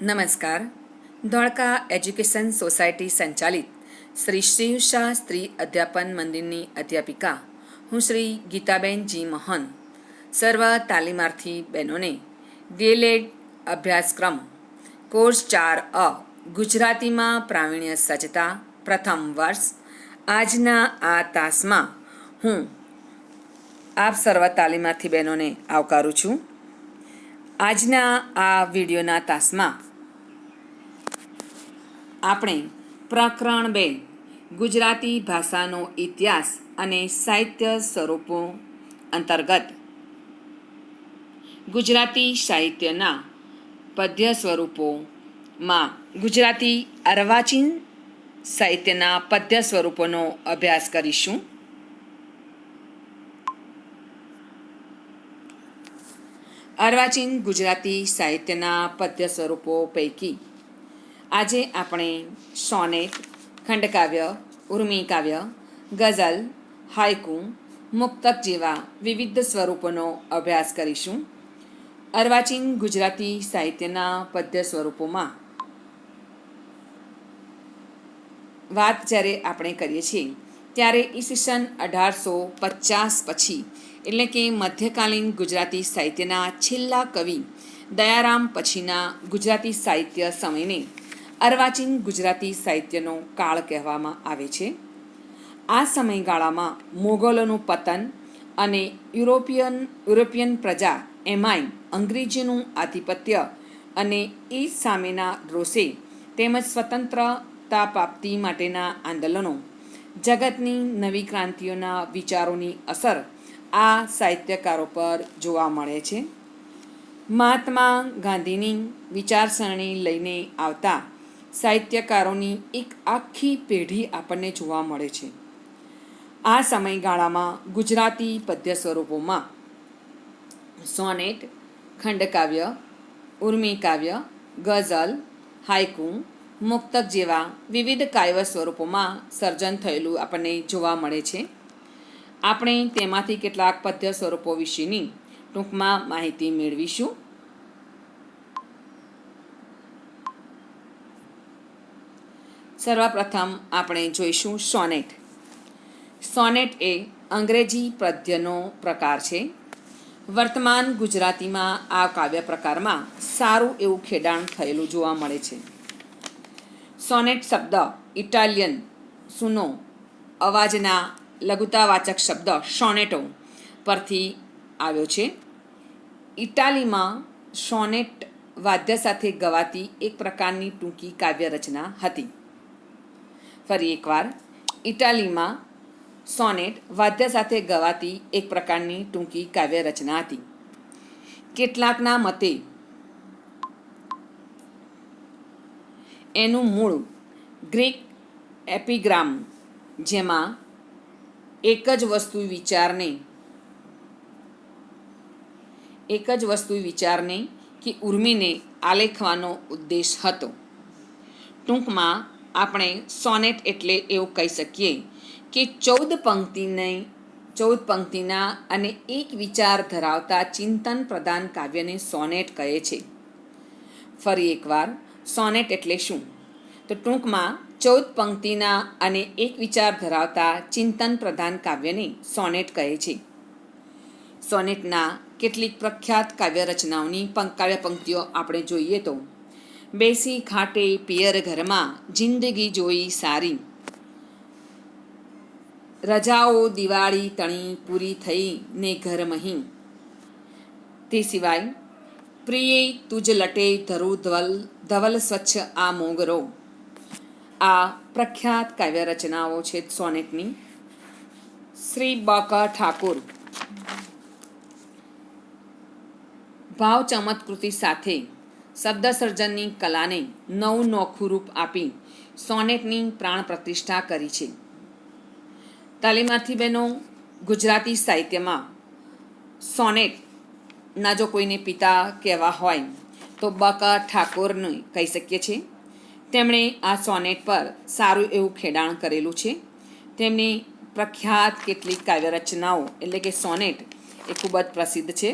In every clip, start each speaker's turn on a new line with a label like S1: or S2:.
S1: નમસ્કાર. Dholka education society સંચાલિત શ્રી શિવ શાહ સ્ત્રી અધ્યાપન મંદિરની અધ્યાપિકા હું શ્રી ગીતાબેન જી મોહન સર્વ તાલીમાર્થી બહેનોને ડીએલએડ અભ્યાસક્રમ કોર્સ 4A ગુજરાતીમાં પ્રાવીણ્ય સજ્જતા પ્રથમ વર્ષ આજના આ તાસમાં હું આપ સર્વ તાલીમાર્થી બહેનોને આવકારું છું. આજના આ વિડીયોના તાસમાં આપણે પ્રકરણ 2 ગુજરાતી ભાષાનો ઇતિહાસ અને સાહિત્ય સ્વરૂપો અંતર્ગત ગુજરાતી સાહિત્યના પદ્ય સ્વરૂપોમાં ગુજરાતી અર્વાચીન સાહિત્યના પદ્ય સ્વરૂપોનો અભ્યાસ કરીશું. અર્વાચીન ગુજરાતી સાહિત્યના પદ્ય સ્વરૂપો પૈકી આજે આપણે સોનેટ, ખંડકાવ્ય, ઉર્મી કાવ્ય, ગઝલ, હાયકુ, મુક્તક જેવા વિવિધ સ્વરૂપોનો અભ્યાસ કરીશું. અર્વાચીન ગુજરાતી સાહિત્યના પદ્ય સ્વરૂપોમાં વાત જ્યારે આપણે કરીએ છીએ ત્યારે ઈસવીસન 1850 પછી એટલે કે મધ્યકાલીન ગુજરાતી સાહિત્યના છેલ્લા કવિ દયારામ પછીના ગુજરાતી સાહિત્ય સમયને અર્વાચીન ગુજરાતી સાહિત્યનો કાળ કહેવામાં આવે છે. આ સમયગાળામાં મોગલોનું પતન અને યુરોપિયન પ્રજા એમાંય અંગ્રેજીનું આધિપત્ય અને એ સામેના રોષે તેમજ સ્વતંત્રતા પ્રાપ્તિ માટેના આંદોલનો, જગતની નવી ક્રાંતિઓના વિચારોની અસર આ સાહિત્યકારો પર જોવા મળે છે. મહાત્મા ગાંધીની વિચારસરણી લઈને આવતા સાહિત્યકારોની એક આખી પેઢી આપણને જોવા મળે છે. આ સમયગાળામાં ગુજરાતી પદ્ય સ્વરૂપોમાં સોનેટ, ખંડકાવ્ય, ઉર્મી કાવ્ય, ગઝલ, હાયકુ, મુક્તક જેવા વિવિધ કાવ્ય સ્વરૂપોમાં સર્જન થયેલું આપણને જોવા મળે છે. આપણે તેમાંથી કેટલાક પદ્ય સ્વરૂપો વિશેની ટૂંકમાં માહિતી મેળવીશું. સર્વપ્રથમ આપણે જોઈશું સોનેટ. સોનેટ એ અંગ્રેજી પદ્યનો પ્રકાર છે. વર્તમાન ગુજરાતીમાં આ કાવ્ય પ્રકારમાં સારું એવું ખેડાણ થયેલું જોવા મળે છે. સોનેટ શબ્દ ઇટાલિયન સુનો અવાજના લઘુતાવાચક શબ્દ સોનેટો પરથી આવ્યો છે. ઇટાલીમાં સોનેટ વાદ્ય સાથે ગવાતી એક પ્રકારની ટૂંકી કાવ્ય રચના હતી. ફરી એકવાર, ઇટાલીમાં સોનેટ વાદ્ય સાથે ગવાતી એક પ્રકારની ટૂંકી કાવ્ય રચના હતી. કેટલાકના મતે એનું મૂળ ગ્રીક એપિગ્રામ, જેમાં એક જ વસ્તુ વિચારને કે ઉર્મીને આલેખવાનો ઉદ્દેશ હતો. ટૂંકમાં આપણે સોનેટ એટલે એવું કહી શકીએ કે 14 પંક્તિના અને એક વિચાર ધરાવતા ચિંતન પ્રધાન કાવ્યને સોનેટ કહે છે. ફરી એકવાર, સોનેટ એટલે શું? તો ટૂંકમાં 14 પંક્તિના અને એક વિચાર ધરાવતા ચિંતન પ્રધાન કાવ્યને સોનેટ કહે છે. સોનેટના કેટલીક પ્રખ્યાત કાવ્ય રચનાઓની કાવ્ય પંક્તિઓ આપણે જોઈએ તો: બેસી ખાટે પિયર ઘરમાં જિંદગી જોઈ સારી, રજાઓ દિવાળી તણી પૂરી થઈ ને ઘર મહી. તે સિવાય પ્રિય તુજ લટે ધરુ ધવલ સ્વચ્છ આ મોગરો. આ પ્રખ્યાત કાવ્ય રચનાઓ છે સોનેટની. શ્રી બ.ક. ઠાકુર ભાવ ચમત્કૃતિ સાથે શબ્દ સર્જનની કલાને નવું નોખું રૂપ આપી સોનેટની પ્રાણ પ્રતિષ્ઠા કરી છે. તાલીમાર્થી બહેનો, ગુજરાતી સાહિત્યમાં સોનેટના જો કોઈને પિતા કહેવા હોય તો બ.ક. ઠાકોરને કહી શકીએ છીએ. તેમણે આ સોનેટ પર સારું એવું ખેડાણ કરેલું છે. તેમની પ્રખ્યાત કેટલીક કાવ્ય રચનાઓ એટલે કે સોનેટ એ ખૂબ જ પ્રસિદ્ધ છે.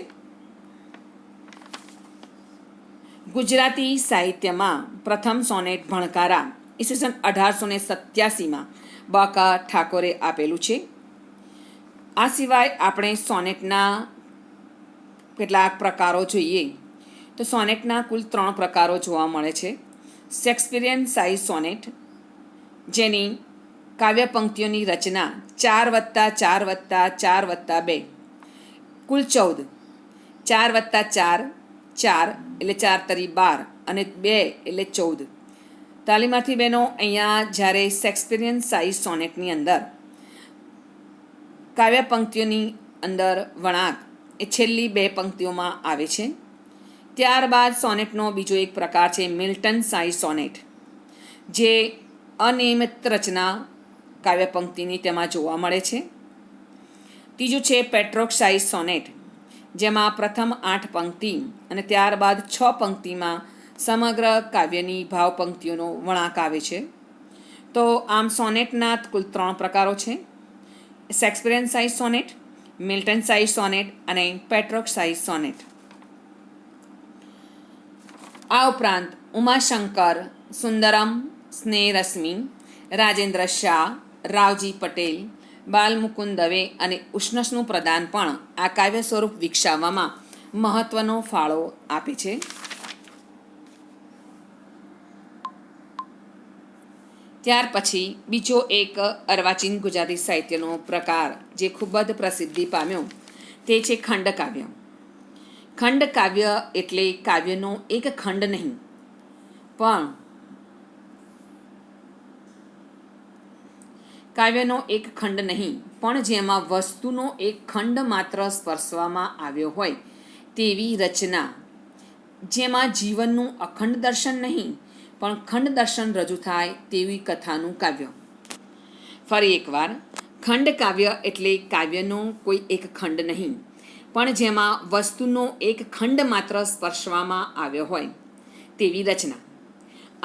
S1: ગુજરાતી સાહિત્યમાં પ્રથમ સોનેટ ભણકારા ઈસવીસન 1887માં બ.ક. ઠાકોરે આપેલું છે. આ સિવાય આપણે સોનેટના કેટલાક પ્રકારો જોઈએ તો સોનેટના કુલ 3 પ્રકારો જોવા મળે છે. શેક્સપિયરિયન સાઇઝ સોનેટ, જેની કાવ્ય પંક્તિઓની રચના 4+4+4+2 કુલ 14, 4+4 4 એટલે 4 તરી 12 અને 2 એટલે 14. તાલીમાર્થી બહેનો, અહીંયા જ્યારે શેક્સપિયરિયન સાઇઝ સોનેટની અંદર કાવ્ય પંક્તિઓની અંદર વળાંક એ છેલ્લી 2 પંક્તિઓમાં આવે છે. ત્યારબાદ સોનેટનો બીજો એક પ્રકાર છે મિલ્ટન સાઇઝ સોનેટ, જે અનિયમિત રચના કાવ્ય પંક્તિની તેમાં જોવા મળે છે. ત્રીજું છે પેટ્રોક સાઇઝ સોનેટ, જેમાં પ્રથમ 8 પંક્તિ અને ત્યારબાદ 6 પંક્તિમાં સમગ્ર કાવ્યની ભાવ પંક્તિઓનો વળાંક આવે છે. તો આમ સોનેટના કુલ 3 પ્રકારો છે: Shakespearean size sonnet, Milton size sonnet અને પેટ્રોક સાઇઝ સોનેટ. આ ઉપરાંત ઉમાશંકર, સુંદરમ, સ્નેહરશ્મિ, રાજેન્દ્ર શાહ, રાવજી પટેલ, બાલમુકુંદ દવે અને ઉષ્ણસનું પ્રદાન પણ આ કાવ્ય સ્વરૂપ વિકસાવવામાં મહત્વનો ફાળો આપે છે. ત્યાર પછી બીજો એક અર્વાચીન ગુજરાતી સાહિત્યનો પ્રકાર જે ખૂબ જ પ્રસિદ્ધિ પામ્યો તે છે ખંડકાવ્ય. ખંડકાવ્ય એટલે કાવ્યનો એક ખંડ નહીં, પણ જેમાં વસ્તુનો એક ખંડ માત્ર સ્પર્શવામાં આવ્યો હોય તેવી રચના, જેમાં જીવનનું અખંડ દર્શન નહીં પણ ખંડ દર્શન રજૂ થાય તેવી કથાનું કાવ્ય. ફરી એકવાર, ખંડકાવ્ય એટલે કાવ્યનો કોઈ એક ખંડ નહીં, પણ જેમાં વસ્તુનો એક ખંડ માત્ર સ્પર્શવામાં આવ્યો હોય તેવી રચના,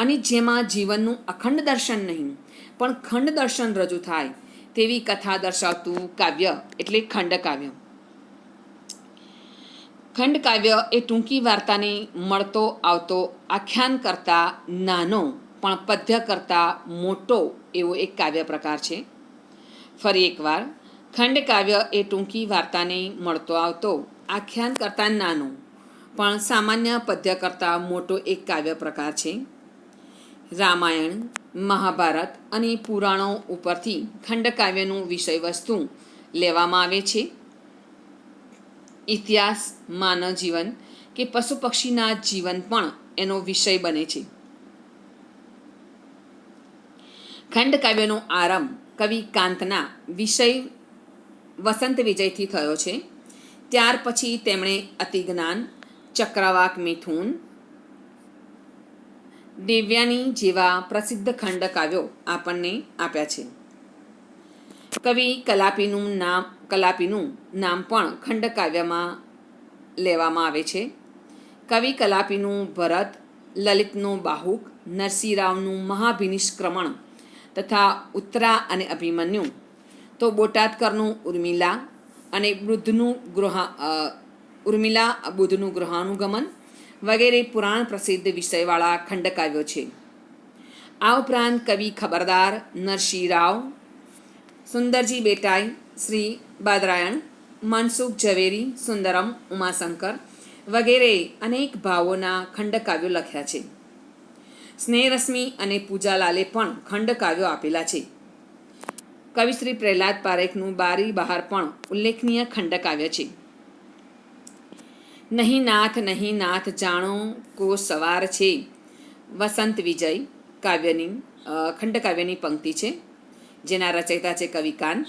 S1: અને જેમાં જીવનનું અખંડ દર્શન નહીં પણ ખંડ દર્શન રજૂ થાય તેવી કથા દર્શાવતું કાવ્ય એટલે ખંડકાવ્ય. ખંડકાવ્ય એ ટૂંકી વાર્તાને મળતો આવતો આખ્યાન કરતાં નાનો પણ પદ્ય કરતાં મોટો એવો એક કાવ્ય પ્રકાર છે. ફરી એકવાર, ખંડકાવ્ય એ ટૂંકી વાર્તાને મળતો આવતો આખ્યાન કરતાં નાનો પણ સામાન્ય પદ્ય કરતાં મોટો એક કાવ્ય પ્રકાર છે. રામાયણ, મહાભારત અને પુરાણો ઉપરથી ખંડકાવ્યનું વિષય વસ્તુ લેવામાં આવે છે. ઇતિહાસ, માનવ જીવન કે પશુ પક્ષીના જીવન પણ એનો વિષય બને છે. ખંડકાવ્યનો આરંભ કવિ કાંતના વિષય વસંત વિજયથી થયો છે. ત્યાર પછી તેમણે અતિજ્ઞાન, ચક્રવાક મિથુન, દેવ્યાની જેવા પ્રસિદ્ધ ખંડકાવ્યો આપણને આપ્યા છે. કવિ કલાપીનું નામ પણ ખંડકાવ્યમાં લેવામાં આવે છે. કવિ કલાપીનું ભરત, લલિતનું બાહુક, નરસિંહરાવનું મહાભિનિષ્ક્રમણ તથા ઉત્તરા અને અભિમન્યુ, તો બોટાદકરનું ઉર્મિલા અને બુદ્ધનું ગૃહાનુગમન વગેરે પુરાણ પ્રસિદ્ધ વિષયવાળા ખંડકાવ્યો છે. આ ઉપરાંત કવિ ખબરદાર, નરસિંહરાવ, સુંદરજી બેટાઈ, શ્રી બાદરાયણ, મનસુખ ઝવેરી, સુંદરમ, ઉમાશંકર વગેરે અનેક ભાવોના ખંડકાવ્યો લખ્યા છે. સ્નેહરશ્મિ અને પૂજાલાલે પણ ખંડકાવ્યો આપેલા છે. કવિશ્રી પ્રહલાદ પારેખનું બારી બહાર પણ ઉલ્લેખનીય ખંડકાવ્ય છે. નહીં નાથ જાણો કો સવાર છે, વસંત વિજય ખંડકાવ્યની પંક્તિ છે, જેના રચયિતા છે કવિ કાંત.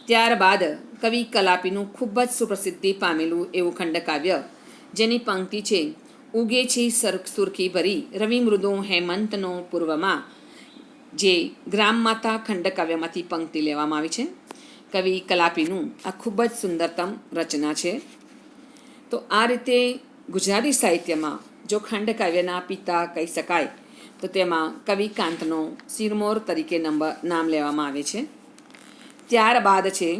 S1: ત્યારબાદ કવિ કલાપીનું ખૂબ જ સુપ્રસિદ્ધિ પામેલું એવું ખંડકાવ્ય, જેની પંક્તિ છે ઉગે છે સુરખી ભરી રવિ મૃદુ હેમંતનો પૂર્વમાં, જે ગ્રામ માતા ખંડકાવ્યમાંથી પંક્તિ લેવામાં આવી છે. કવિ કલાપીનું આ ખૂબ જ સુંદરતમ રચના છે. તો આ રીતે ગુજરાતી સાહિત્યમાં જો ખંડકાવ્યના પિતા કહી શકાય તો તેમાં કવિ કાંતનો શિરમોર તરીકે નામ લેવામાં આવે છે. ત્યારબાદ છે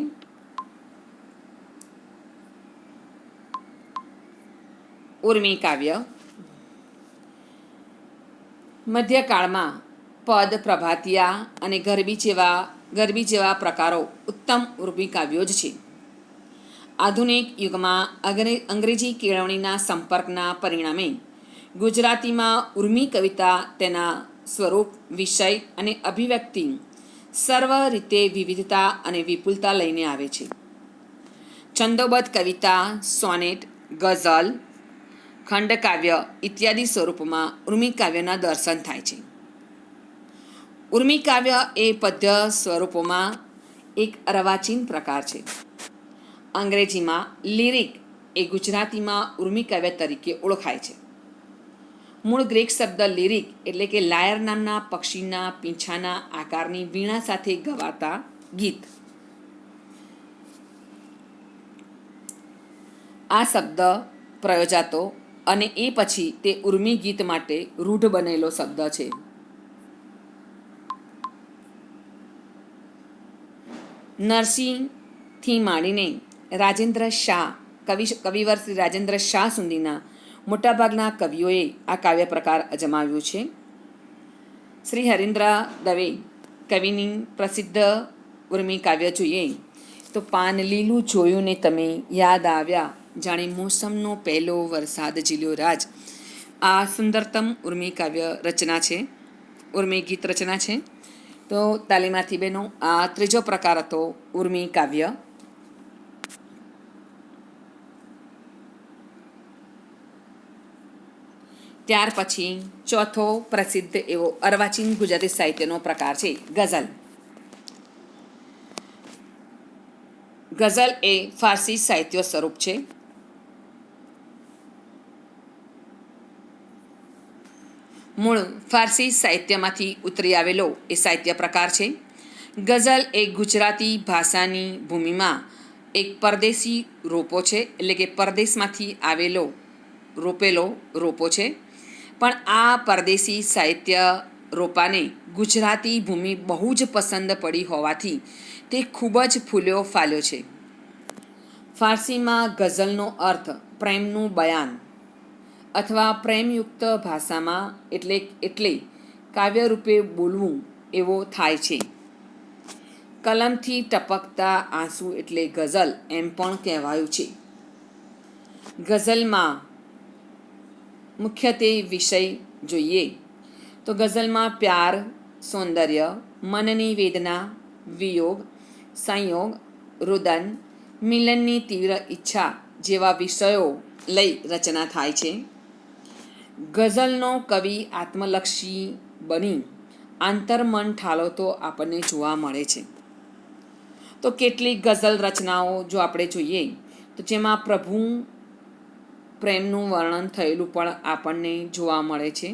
S1: ઉર્મી કાવ્ય. મધ્યકાળમાં પદ, પ્રભાતિયા અને ગરબી જેવા પ્રકારો ઉત્તમ ઉર્મી કાવ્યો જ છે. આધુનિક યુગમાં અંગ્રેજી કેળવણીના સંપર્કના પરિણામે ગુજરાતીમાં ઉર્મી કવિતા તેના સ્વરૂપ, વિષય અને અભિવ્યક્તિ સર્વ રીતે વિવિધતા અને વિપુલતા લઈને આવે છે. છંદોબદ્ધ કવિતા, સોનેટ, ગઝલ, ખંડકાવ્ય ઇત્યાદિ સ્વરૂપમાં ઉર્મી કાવ્યના દર્શન થાય છે. ઉર્મી કાવ્ય એ પદ્ય સ્વરૂપોમાં એક અર્વાચીન પ્રકાર છે. અંગ્રેજીમાં લિરિક એ ગુજરાતીમાં ઉર્મી કાવ્ય તરીકે ઓળખાય છે. મૂળ ગ્રીક શબ્દ લિરિક એટલે કે લાયર નામના પક્ષીના પીંછાના આકારની વીણા સાથે ગવાતા ગીત. આ શબ્દ પ્રયોજાતો અને એ પછી તે ઉર્મી ગીત માટે રૂઢ બનેલો શબ્દ છે. નરસિંહથી માંડીને રાજેન્દ્ર શાહ કવિવર શ્રી રાજેન્દ્ર શાહ સુધીના મોટાભાગના કવિઓએ આ કાવ્ય પ્રકાર અજમાવ્યું છે. શ્રી હરીન્દ્ર દવે કવિની પ્રસિદ્ધ ઉર્મી કાવ્ય જોઈએ તો પાન લીલું જોયું ને તમે યાદ આવ્યા, જાણે મોસમનો પહેલો વરસાદ ઝીલ્યો રાજ. આ સુંદરતમ ઉર્મી કાવ્ય રચના છે, ઉર્મી ગીત રચના છે. તો તાલીમાર્થી બહેનો, આ ત્રીજો પ્રકાર હતો ઉર્મી કાવ્ય. ત્યાર પછી ચોથો પ્રસિદ્ધ એવો અર્વાચીન ગુજરાતી સાહિત્યનો પ્રકાર છે ગઝલ. ગઝલ એ ફારસી સાહિત્ય સ્વરૂપ છે. મૂળ ફારસી સાહિત્યમાંથી ઉતરી આવેલો એ સાહિત્ય પ્રકાર છે. ગઝલ એ ગુજરાતી ભાષાની ભૂમિમાં એક પરદેશી રોપો છે, એટલે કે પરદેશમાંથી રોપેલો રોપો છે. પણ આ પરદેશી સાહિત્ય રોપાને ગુજરાતી ભૂમિ બહુ જ પસંદ પડી હોવાથી તે ખૂબ જ ફૂલ્યો ફાલ્યો છે. ફારસીમાં ગઝલનો અર્થ પ્રેમનું બયાન અથવા પ્રેમયુક્ત ભાષામાં એટલે કાવ્યરૂપે બોલવું એવો થાય છે. કલમથી ટપકતા આંસુ એટલે ગઝલ એમ પણ કહેવાયું છે. ગઝલમાં મુખ્યત્વે વિષય જોઈએ તો ગઝલમાં પ્યાર, સૌંદર્ય, મનની વેદના, વિયોગ, સંયોગ, રુદન, મિલનની તીવ્ર ઈચ્છા જેવા વિષયો લઈ રચના થાય છે. ગઝલનો કવિ આત્મલક્ષી બની આંતરમન ઠાલવતો આપણને જોવા મળે છે. તો કેટલીક ગઝલ રચનાઓ જો આપણે જોઈએ તો જેમાં પ્રભુ પ્રેમનું વર્ણન થયેલું પણ આપણને જોવા મળે છે.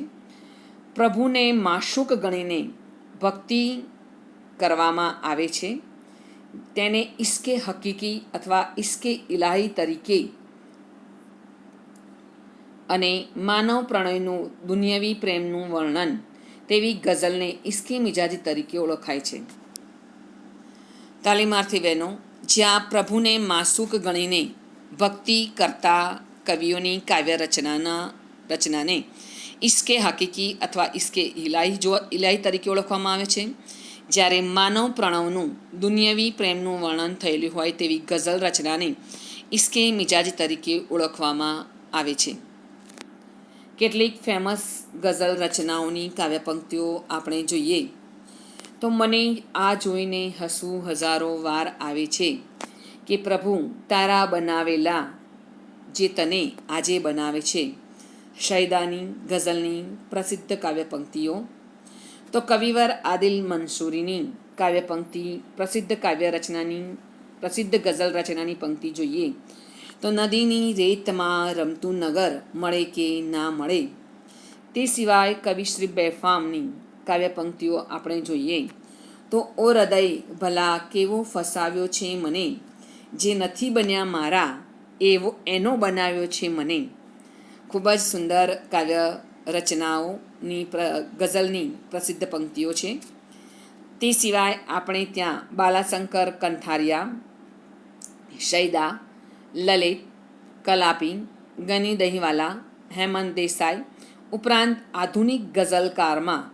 S1: પ્રભુને માશુક ગણીને ભક્તિ કરવામાં આવે છે. તેને ઇશ્કે હકીકી અથવા ઇશ્કે ઇલાહી તરીકે અને માનવ પ્રણયનું દુનિયાવી પ્રેમનું વર્ણન તેવી ગઝલને ઇશ્કે મિજાજી તરીકે ઓળખાય છે. તાલીમાર્થી બહેનો, જ્યાં પ્રભુને માશુક ગણીને ભક્તિ કરતા કવિઓની કાવ્ય રચનાને ઇશ્કે હકીકી અથવા ઇશ્કે ઇલાહી તરીકે ઓળખવામાં આવે છે. જ્યારે માનવ પ્રણવનું દુનિયાવી પ્રેમનું વર્ણન થયેલું હોય તેવી ગઝલ રચનાને ઇશ્કે મિજાજી તરીકે ઓળખવામાં આવે છે. કેટલીક ફેમસ ગઝલ રચનાઓની કાવ્ય પંક્તિઓ આપણે જોઈએ તો મને આ જોઈને હસવું હજારો વાર આવે છે કે પ્રભુ તારા બનાવેલા જે તને આજે બનાવે છે. શૈદાની ગઝલની પ્રસિદ્ધ કાવ્ય પંક્તિઓ તો કવિવર આદિલ મંસૂરીની કાવ્ય પંક્તિ પ્રસિદ્ધ ગઝલ રચનાની પંક્તિ જોઈએ તો નદીની રેતમાં રમતું નગર મળે કે ના મળે. તે સિવાય કવિશ્રી બેફામની કાવ્ય પંક્તિઓ આપણે જોઈએ તો ઓ હૃદય ભલા કેવો ફસાવ્યો છે મને, જે નથી બન્યા મારા એનો બનાવ્યો છે મને. ખૂબ જ સુંદર કાવ્ય રચનાઓની ગઝલની પ્રસિદ્ધ પંક્તિઓ છે. તે સિવાય આપણે ત્યાં બાલાશંકર કંઠારિયા, શૈદા, લલિત, કલાપી, ગની દહીંવાલા, હેમંત દેસાઈ, ઉપરાંત આધુનિક ગઝલકારમાં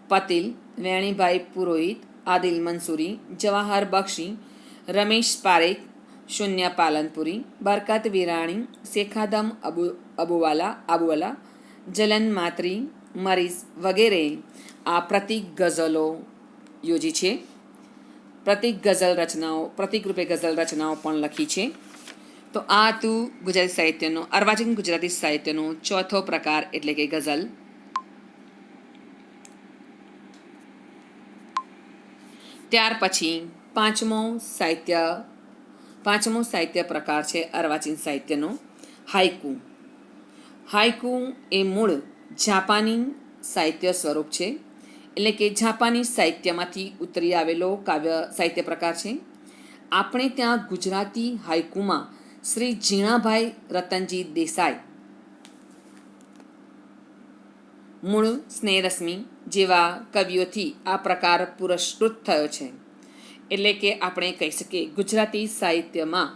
S1: પતિલ, વેણીભાઈ પુરોહિત, આદિલ મંસૂરી, જવાહર બક્ષી, રમેશ પારેખ, શૂન્ય પાલનપુરી, બરકત વિરાણી, શેખાદમ આબુવાલા, જલન માત્રી, મરીઝ વગેરે આ પ્રતીક ગઝલો યોજી છે. પ્રતીક રૂપે ગઝલ રચનાઓ પણ લખી છે. તો આ હતું ગુજરાતી સાહિત્યનો અર્વાચીન ગુજરાતી સાહિત્યનો ચોથો પ્રકાર એટલે કે ગઝલ. ત્યાર પછી પાંચમો સાહિત્ય પ્રકાર છે અર્વાચીન સાહિત્યનો હાઇકુ. હાઇકુ એ મૂળ જાપાની સાહિત્ય સ્વરૂપ છે, એટલે કે જાપાની સાહિત્યમાંથી ઉતરી આવેલો સાહિત્ય પ્રકાર છે. આપણે ત્યાં ગુજરાતી હાઇકુમાં શ્રી ઝીણાભાઈ રતનજી દેસાઈ, મૂળ સ્નેહરશ્મિ જેવા કવિઓથી આ પ્રકાર પુરસ્કૃત થયો છે. એટલે કે આપણે કહી શકીએ ગુજરાતી સાહિત્યમાં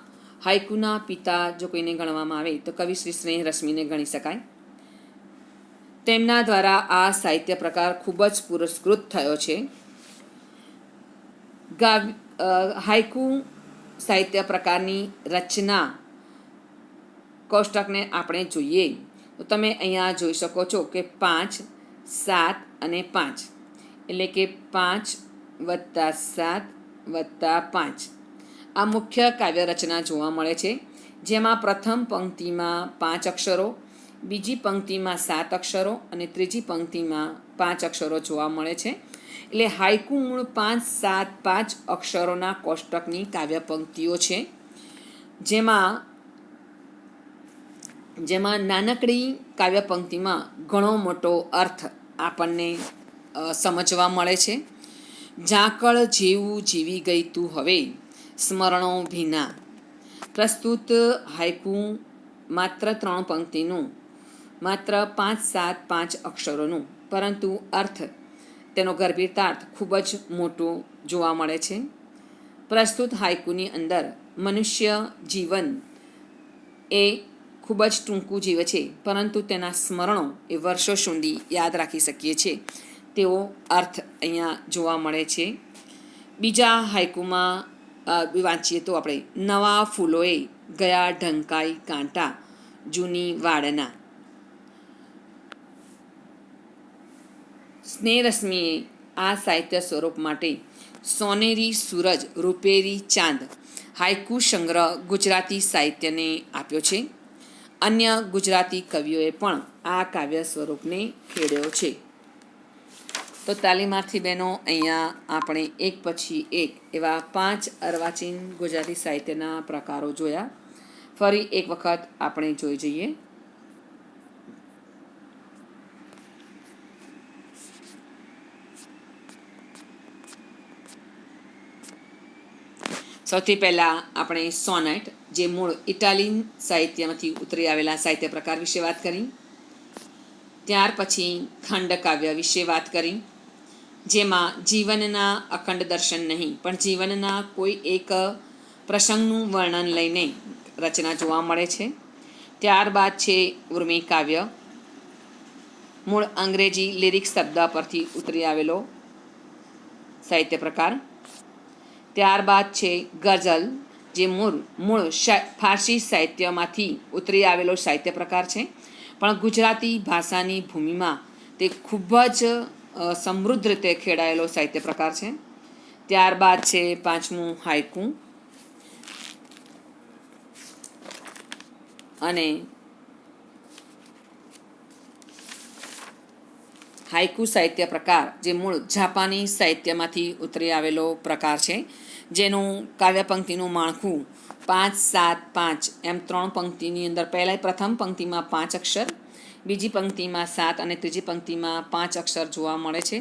S1: હાઇકુના પિતા જો કોઈને ગણવામાં આવે તો કવિ શ્રી સ્નેહરશ્મિને ગણી શકાય. તેમના દ્વારા આ સાહિત્ય પ્રકાર ખૂબ જ પુરસ્કૃત થયો છે. હાઇકુ સાહિત્ય પ્રકારની રચના કોષ્ટકને આપણે જોઈએ તો તમે અહીંયા જોઈ શકો છો કે 5, 7 અને 5 એટલે કે 5 + 7 + 5 આ મુખ્ય કાવ્ય રચના જોવા મળે છે, જેમાં પ્રથમ પંક્તિમાં 5 અક્ષરો, બીજી પંક્તિમાં 7 અક્ષરો અને ત્રીજી પંક્તિમાં 5 અક્ષરો જોવા મળે છે. એટલે હાઇકુ મૂળ 5, 7, 5 અક્ષરોના કોષ્ટકની કાવ્ય પંક્તિઓ છે, જેમાં નાનકડી કાવ્ય પંક્તિમાં ઘણો મોટો અર્થ આપણને સમજવા મળે છે. ઝાકળ જેવું જીવી ગઈ તું હવે સ્મરણો ભીના. પ્રસ્તુત હાઇકુ માત્ર 3 પંક્તિનું, માત્ર 5, 7, 5 અક્ષરોનું, પરંતુ અર્થ તેનો ગર્ભિતાર્થ ખૂબ જ મોટો જોવા મળે છે. પ્રસ્તુત હાઇકુની અંદર મનુષ્ય જીવન એ ખૂબ જ ટૂંકું જીવે છે, પરંતુ તેના સ્મરણો એ વર્ષો સુધી યાદ રાખી શકીએ છીએ તેવો અર્થ અહીંયા જોવા મળે છે. બીજા હાઇકુમાં વાંચીએ તો આપણે નવા ફૂલોએ ગયા ઢંકાઈ કાંટા જૂની વાડના. સ્નેહરશ્મિએ આ સાહિત્ય સ્વરૂપ માટે સોનેરી સૂરજ રૂપેરી ચાંદ હાઇકુ સંગ્રહ ગુજરાતી સાહિત્યને આપ્યો છે. અન્ય ગુજરાતી કવિઓએ પણ આ કાવ્ય સ્વરૂપને ખેડ્યો છે. તો તાલીમાર્થી બહેનો, અહીંયા આપણે એક પછી એક એવા 5 અર્વાચીન ગુજરાતી સાહિત્યના પ્રકારો જોયા. ફરી એક વખત આપણે જોઈ જઈએ. સૌથી પહેલાં આપણે સોનેટ, જે મૂળ ઇટાલિયન સાહિત્યમાંથી ઉતરી આવેલા સાહિત્ય પ્રકાર વિશે વાત કરી. ત્યાર પછી ખંડકાવ્ય વિશે વાત કરી, જેમાં જીવનના અખંડ દર્શન નહીં પણ જીવનના કોઈ એક પ્રસંગનું વર્ણન લઈને રચના જોવા મળે છે. ત્યારબાદ છે ઉર્મી કાવ્ય, મૂળ અંગ્રેજી લિરિક શબ્દ પરથી ઉતરી આવેલો સાહિત્ય પ્રકાર. ત્યારબાદ છે ગઝલ, જે મૂળ ફારસી સાહિત્યમાંથી ઉતરી આવેલો સાહિત્ય પ્રકાર છે, પણ ગુજરાતી ભાષાની ભૂમિમાં તે ખૂબ જ સમૃદ્ધ રીતે ખેડાયેલો સાહિત્ય પ્રકાર છે. ત્યારબાદ છે 5મું હાઇકુ, અને હાઇકુ સાહિત્ય પ્રકાર જે મૂળ જાપાની સાહિત્યમાંથી ઉતરી આવેલો પ્રકાર છે, જેનું કાવ્ય પંક્તિનું માળખું 5, 7, 5 એમ 3 પંક્તિની અંદર પ્રથમ પંક્તિમાં 5 અક્ષર, બીજી પંક્તિમાં 7 અને ત્રીજી પંક્તિમાં 5 અક્ષર જોવા મળે છે,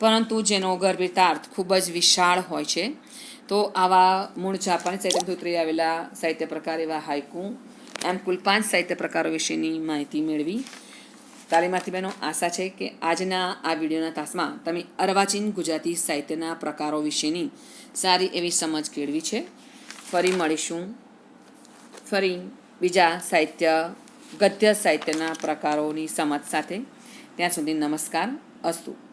S1: પરંતુ જેનો ગર્ભિતાર્થ ખૂબ જ વિશાળ હોય છે. તો આવા મૂળ જાપાની સાહિત્યમાંથી ઉતરી આવેલા સાહિત્ય પ્રકાર એવા હાઇકુ, એમ કુલ 5 સાહિત્ય પ્રકારો વિશેની માહિતી મેળવી. તાલીમાર્થી બહેનો, આશા છે કે આજના આ વિડીયોના તાસમાં તમે અર્વાચીન ગુજરાતી સાહિત્યના પ્રકારો વિશેની સારી એવી સમજ કેળવી છે. ફરી મળીશું, ફરી બીજા સાહિત્ય ગદ્ય સાહિત્યના પ્રકારોની સમજ સાથે. ત્યાં સુધી નમસ્કાર. અસ્તુ.